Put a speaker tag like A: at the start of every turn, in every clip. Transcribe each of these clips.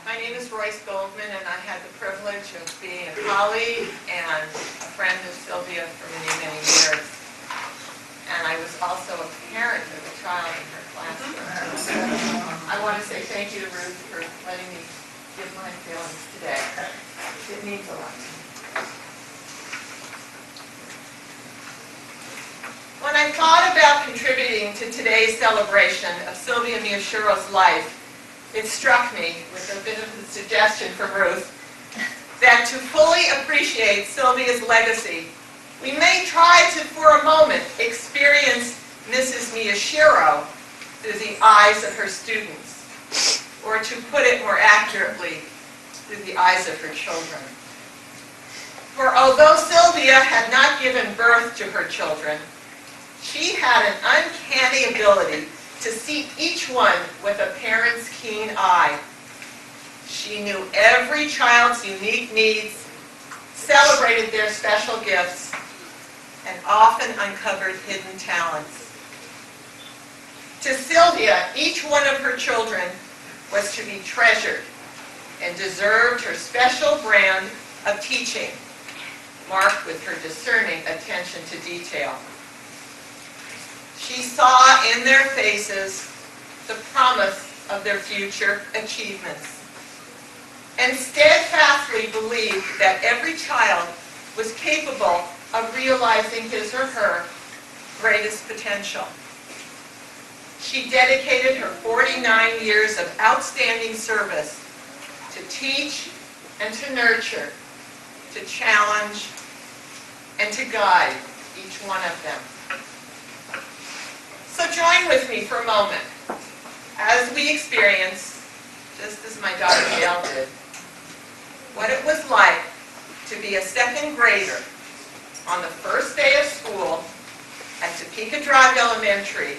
A: My name is Royce Goldman, and I had the privilege of being a colleague and a friend of Sylvia for many, many years. And I was also a parent of a child in her classroom. I want to say thank you to Ruth for letting me give my feelings today. It means a lot to me. When I thought about contributing to today's celebration of Sylvia Miyashiro's life, it struck me, with a bit of a suggestion from Ruth, that to fully appreciate Sylvia's legacy, we may try to, for a moment, experience Mrs. Miyashiro through the eyes of her students, or to put it more accurately, through the eyes of her children. For although Sylvia had not given birth to her children, she had an uncanny ability to see each one with a parent's keen eye. She knew every child's unique needs, celebrated their special gifts, and often uncovered hidden talents. To Sylvia, each one of her children was to be treasured and deserved her special brand of teaching, marked with her discerning attention to detail. She saw in their faces the promise of their future achievements, and steadfastly believed that every child was capable of realizing his or her greatest potential. She dedicated her 49 years of outstanding service to teach and to nurture, to challenge, and to guide each one of them. So join with me for a moment as we experience, just as my daughter Gail did, what it was like to be a second grader on the first day of school at Topeka Drive Elementary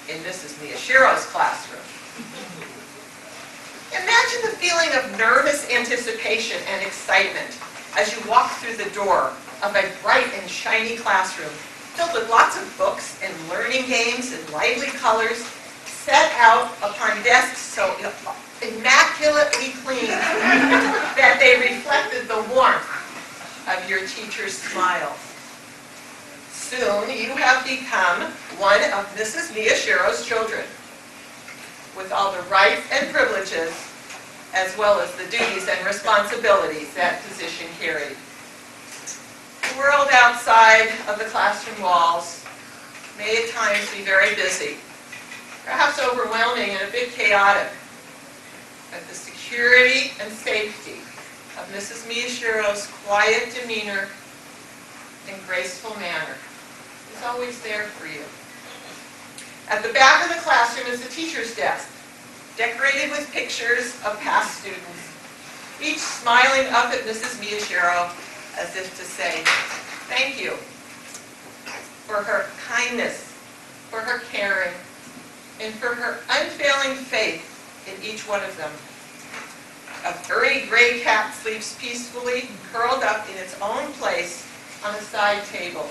A: in Mrs. Miyashiro's classroom. Imagine the feeling of nervous anticipation and excitement as you walk through the door of a bright and shiny classroom filled with lots of books and learning games and lively colors set out upon desks so immaculately clean that they reflected the warmth of your teacher's smiles. Soon you have become one of Mrs. Miyashiro's children, with all the rights and privileges, as well as the duties and responsibilities that position carried. The world outside of the classroom walls may at times be very busy, perhaps overwhelming and a bit chaotic, but the security and safety of Mrs. Miyashiro's quiet demeanor and graceful manner is always there for you. At the back of the classroom is the teacher's desk, decorated with pictures of past students, each smiling up at Mrs. Miyashiro as if to say, thank you for her kindness, for her caring, and for her unfailing faith in each one of them. A furry gray cat sleeps peacefully, curled up in its own place on a side table.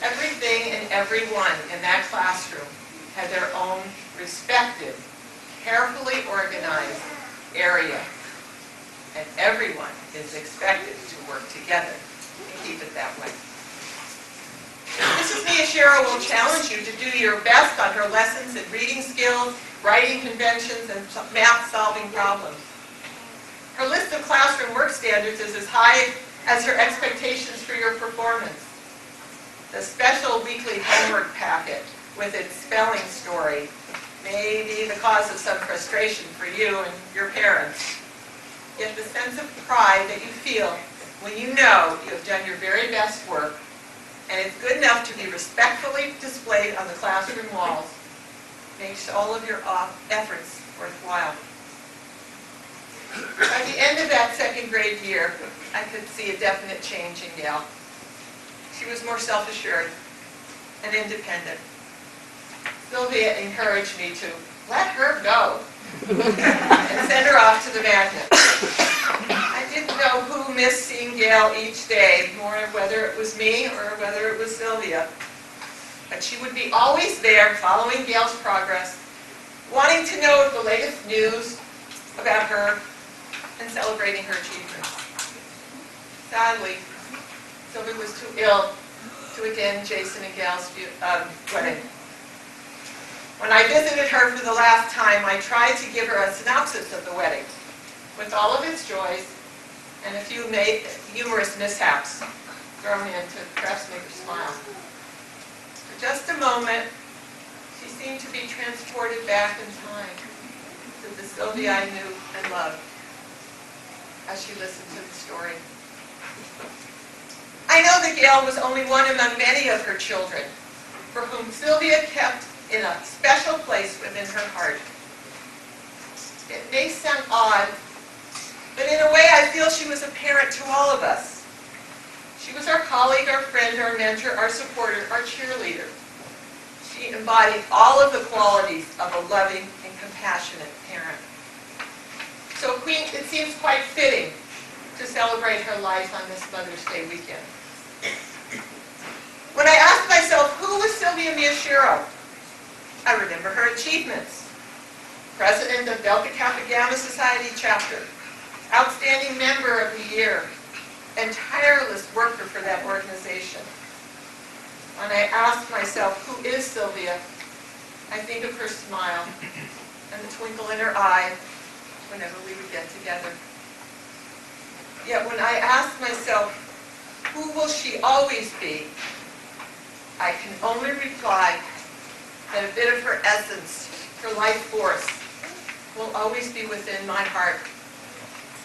A: Everything and everyone in that classroom had their own respective, carefully organized area. And everyone is expected to work together and keep it that way. Mrs. Miyashiro will challenge you to do your best on her lessons in reading skills, writing conventions, and math-solving problems. Her list of classroom work standards is as high as her expectations for your performance. The special weekly homework packet with its spelling story may be the cause of some frustration for you and your parents. Yet the sense of pride that you feel when you know you have done your very best work and it's good enough to be respectfully displayed on the classroom walls makes all of your efforts worthwhile. By the end of that second grade year, I could see a definite change in Gail. She was more self-assured and independent. Sylvia encouraged me to let her go and send her off to the magnet. I didn't know who missed seeing Gail each day, more whether it was me or whether it was Sylvia. But she would be always there, following Gail's progress, wanting to know the latest news, about her and celebrating her achievements. Sadly, Sylvia was too ill to attend Jason and Gail's wedding. When I visited her for the last time, I tried to give her a synopsis of the wedding, with all of its joys and a few humorous mishaps thrown in to perhaps make her smile. For just a moment, she seemed to be transported back in time to the Sylvia I knew and loved as she listened to the story. I know that Gail was only one among many of her children for whom Sylvia kept in a special place within her heart. It may sound odd, but in a way I feel she was a parent to all of us. She was our colleague, our friend, our mentor, our supporter, our cheerleader. She embodied all of the qualities of a loving and compassionate parent. So it seems quite fitting to celebrate her life on this Mother's Day weekend. When I asked myself, who was Sylvia Miyashiro? I remember her achievements. President of Delta Kappa Gamma Society chapter, outstanding member of the year, and tireless worker for that organization. When I ask myself, who is Sylvia, I think of her smile and the twinkle in her eye whenever we would get together. Yet when I ask myself, who will she always be, I can only reply that a bit of her essence, her life force, will always be within my heart,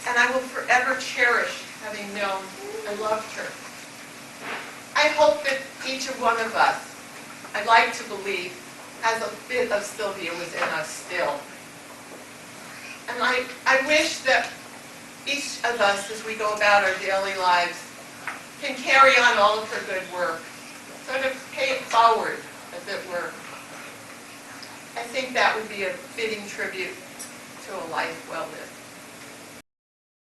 A: and I will forever cherish having known and loved her. I hope that each of one of us, I'd like to believe, has a bit of Sylvia within us still. And I wish that each of us, as we go about our daily lives, can carry on all of her good work, sort of pay it forward, as it were. I think that would be a fitting tribute to a life well lived.